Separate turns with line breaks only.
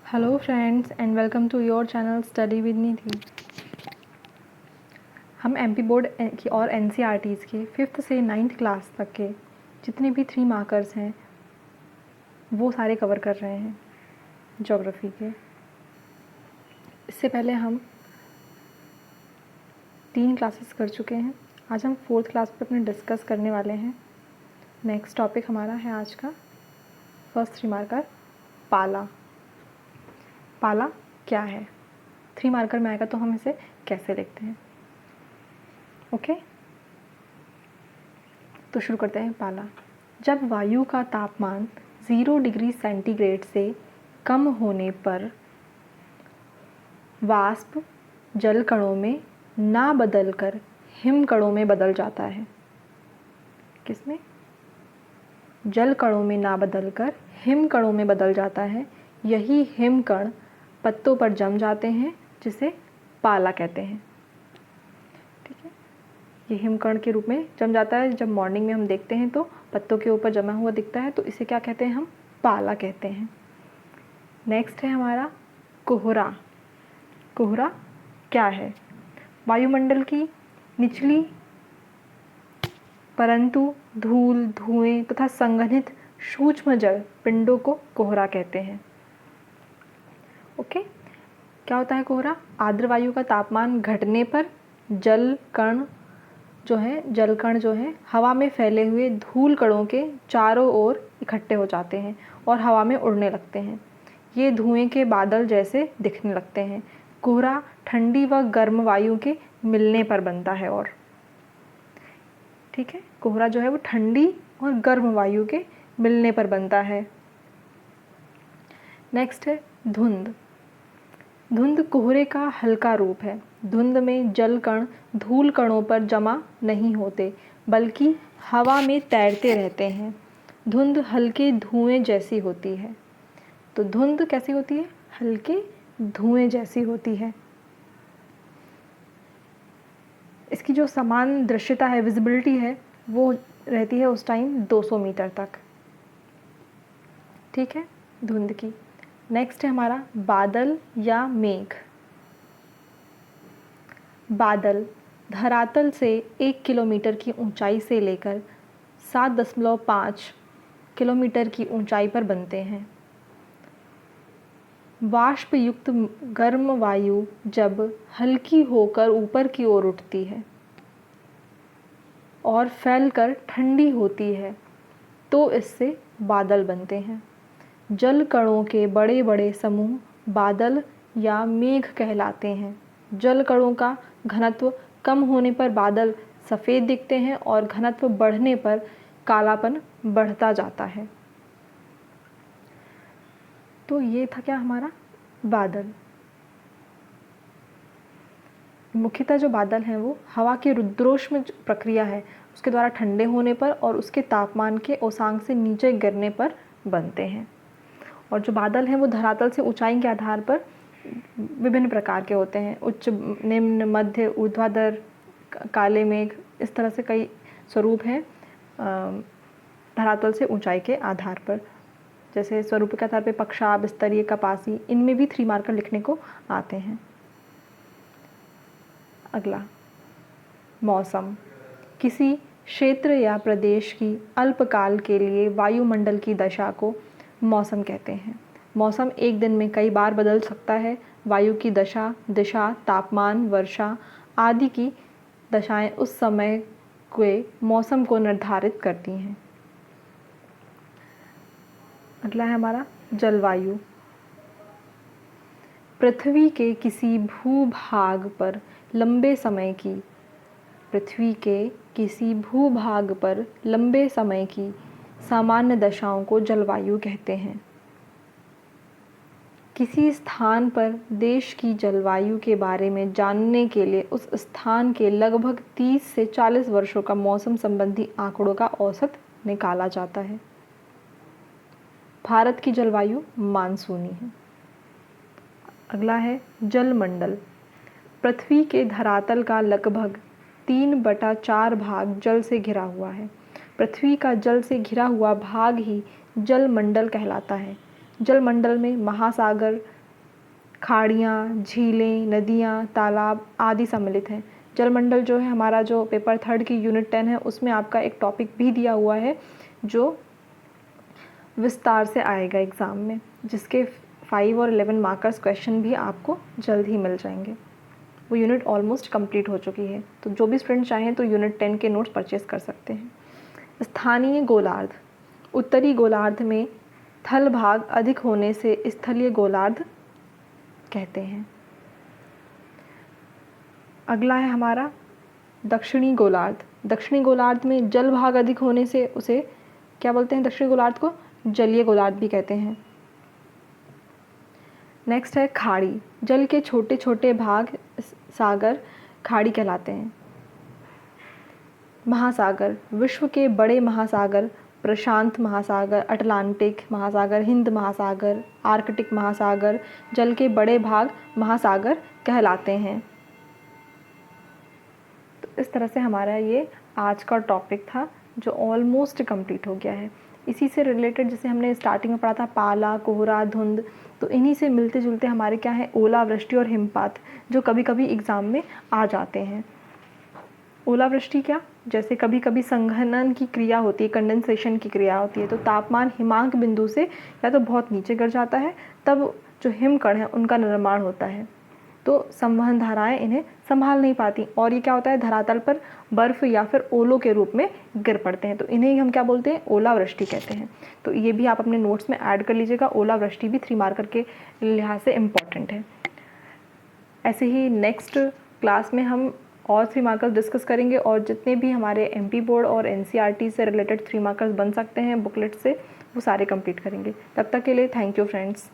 Hello friends and welcome to your channel study with Nidhi. हम MP board की और NCERTs के 5th से 9th क्लास तक के जितने भी 3 मार्कर्स हैं वो सारे कवर कर रहे हैं ज्योग्राफी के। इससे पहले हम 3 क्लासेस कर चुके हैं। आज हम 4th क्लास पर अपने डिस्कस करने वाले हैं। नेक्स्ट टॉपिक हमारा है आज का फर्स्ट 3 मार्कर पाला। पाला क्या है? 3 मार्कर में आएगा तो हम इसे कैसे लिखते हैं। ओके तो शुरू करते हैं। पाला, जब वायु का तापमान 0 डिग्री सेंटीग्रेड से कम होने पर वाष्प जल कणों में ना बदलकर हिम कणों में बदल जाता है। किसमें? जल कणों में ना बदलकर हिम कणों में बदल जाता है। यही हिम कण पत्तों पर जम जाते हैं जिसे पाला कहते हैं। ठीक है, ये हिमकण के रूप में जम जाता है। जब मॉर्निंग में हम देखते हैं तो पत्तों के ऊपर जमा हुआ दिखता है, तो इसे क्या कहते हैं? हम पाला कहते हैं। नेक्स्ट है हमारा कोहरा। कोहरा क्या है? वायुमंडल की निचली परंतु धूल, धुएं तथा संघनित सूक्ष्म जल पिंडों को कोहरा कहते हैं। ओके, क्या होता है कोहरा? आर्द्र वायु का तापमान घटने पर जल कण जो है हवा में फैले हुए धूल कणों के चारों ओर इकट्ठे हो जाते हैं और हवा में उड़ने लगते हैं। ये धुएं के बादल जैसे दिखने लगते हैं। कोहरा ठंडी व गर्म वायु के मिलने पर बनता है। और ठीक है, कोहरा जो है वो ठंडी और गर्म वायु के मिलने पर बनता है। नेक्स्ट है धुंध। धुंध कोहरे का हल्का रूप है। धुंध में जल कण धूल कणों पर जमा नहीं होते बल्कि हवा में तैरते रहते हैं। धुंध हल्के धुएं जैसी होती है। तो धुंध कैसी होती है? हल्के धुएं जैसी होती है। इसकी जो समान दृश्यता है, विजिबिलिटी है, वो रहती है उस टाइम 200 मीटर तक। ठीक है, धुंध की। नेक्स्ट है हमारा बादल या मेघ। बादल धरातल से 1 किलोमीटर की ऊंचाई से लेकर 7.5 किलोमीटर की ऊंचाई पर बनते हैं। वाष्प युक्त गर्म वायु जब हल्की होकर ऊपर की ओर उठती है और फैलकर ठंडी होती है तो इससे बादल बनते हैं। जल कणों के बड़े बड़े समूह बादल या मेघ कहलाते हैं। जल कणों का घनत्व कम होने पर बादल सफ़ेद दिखते हैं और घनत्व बढ़ने पर कालापन बढ़ता जाता है। तो ये था क्या हमारा बादल। मुख्यतः जो बादल हैं वो हवा की रुद्रोष्म प्रक्रिया है उसके द्वारा ठंडे होने पर और उसके तापमान के औसांक से नीचे गिरने पर बनते हैं। और जो बादल हैं वो धरातल से ऊंचाई के आधार पर विभिन्न प्रकार के होते हैं। उच्च, निम्न, मध्य, ऊर्ध्वाधर, काले मेघ, इस तरह से कई स्वरूप हैं धरातल से ऊंचाई के आधार पर। जैसे स्वरूप के आधार पर पक्षाब, स्तरीय, कपासी, इनमें भी 3 मार्कर लिखने को आते हैं। अगला मौसम। किसी क्षेत्र या प्रदेश की अल्पकाल के लिए वायुमंडल की दशा को मौसम कहते हैं। मौसम एक दिन में कई बार बदल सकता है। वायु की दशा, दिशा, तापमान, वर्षा आदि की दशाएं उस समय के मौसम को निर्धारित करती हैं। अगला है हमारा जलवायु। पृथ्वी के किसी भूभाग पर लंबे समय की सामान्य दशाओं को जलवायु कहते हैं। किसी स्थान पर देश की जलवायु के बारे में जानने के लिए उस स्थान के लगभग 30 से 40 वर्षों का मौसम संबंधी आंकड़ों का औसत निकाला जाता है। भारत की जलवायु मानसूनी है। अगला है जलमंडल। पृथ्वी के धरातल का लगभग 3/4 भाग जल से घिरा हुआ है। पृथ्वी का जल से घिरा हुआ भाग ही जलमंडल कहलाता है। जलमंडल में महासागर, खाड़ियाँ, झीलें, नदियाँ, तालाब आदि सम्मिलित हैं। जलमंडल जो है हमारा, जो पेपर 3 की यूनिट 10 है, उसमें आपका एक टॉपिक भी दिया हुआ है जो विस्तार से आएगा एग्ज़ाम में, जिसके 5 और 11 मार्कर्स क्वेश्चन भी आपको जल्द ही मिल जाएंगे। वो यूनिट ऑलमोस्ट कंप्लीट हो चुकी है, तो जो भी स्टूडेंट चाहें तो यूनिट 10 के नोट्स परचेज़ कर सकते हैं। स्थानीय गोलार्ध, उत्तरी गोलार्ध में थल भाग अधिक होने से स्थलीय गोलार्ध कहते हैं। अगला है हमारा दक्षिणी गोलार्ध। दक्षिणी गोलार्ध में जल भाग अधिक होने से उसे क्या बोलते हैं? दक्षिणी गोलार्ध को जलीय गोलार्ध भी कहते हैं। नेक्स्ट है खाड़ी। जल के छोटे छोटे भाग सागर खाड़ी कहलाते हैं। महासागर, विश्व के बड़े महासागर प्रशांत महासागर, अटलांटिक महासागर, हिंद महासागर, आर्कटिक महासागर, जल के बड़े भाग महासागर कहलाते हैं। तो इस तरह से हमारा ये आज का टॉपिक था जो ऑलमोस्ट कंप्लीट हो गया है। इसी से रिलेटेड जैसे हमने स्टार्टिंग में पढ़ा था पाला, कोहरा, धुंध, तो इन्हीं से मिलते जुलते हमारे क्या है ओलावृष्टि और हिमपात, जो कभी कभी एग्ज़ाम में आ जाते हैं। ओलावृष्टि क्या, जैसे कभी कभी संघनन की क्रिया होती है, कंडेंसेशन की क्रिया होती है, तो तापमान हिमांक बिंदु से या तो बहुत नीचे गिर जाता है, तब जो हिमकण है उनका निर्माण होता है, तो संवहन धाराएं इन्हें संभाल नहीं पाती और ये क्या होता है धरातल पर बर्फ़ या फिर ओलों के रूप में गिर पड़ते हैं, तो इन्हें हम क्या बोलते हैं ओलावृष्टि कहते हैं। तो ये भी आप अपने नोट्स में ऐड कर लीजिएगा, ओलावृष्टि भी 3 मार्कर के लिहाज से इम्पॉर्टेंट है। ऐसे ही नेक्स्ट क्लास में हम और 3 मार्कर्स डिस्कस करेंगे और जितने भी हमारे MP बोर्ड और NCERT से रिलेटेड 3 मार्कर्स बन सकते हैं बुकलेट से, वो सारे कंप्लीट करेंगे। तब तक के लिए थैंक यू फ्रेंड्स।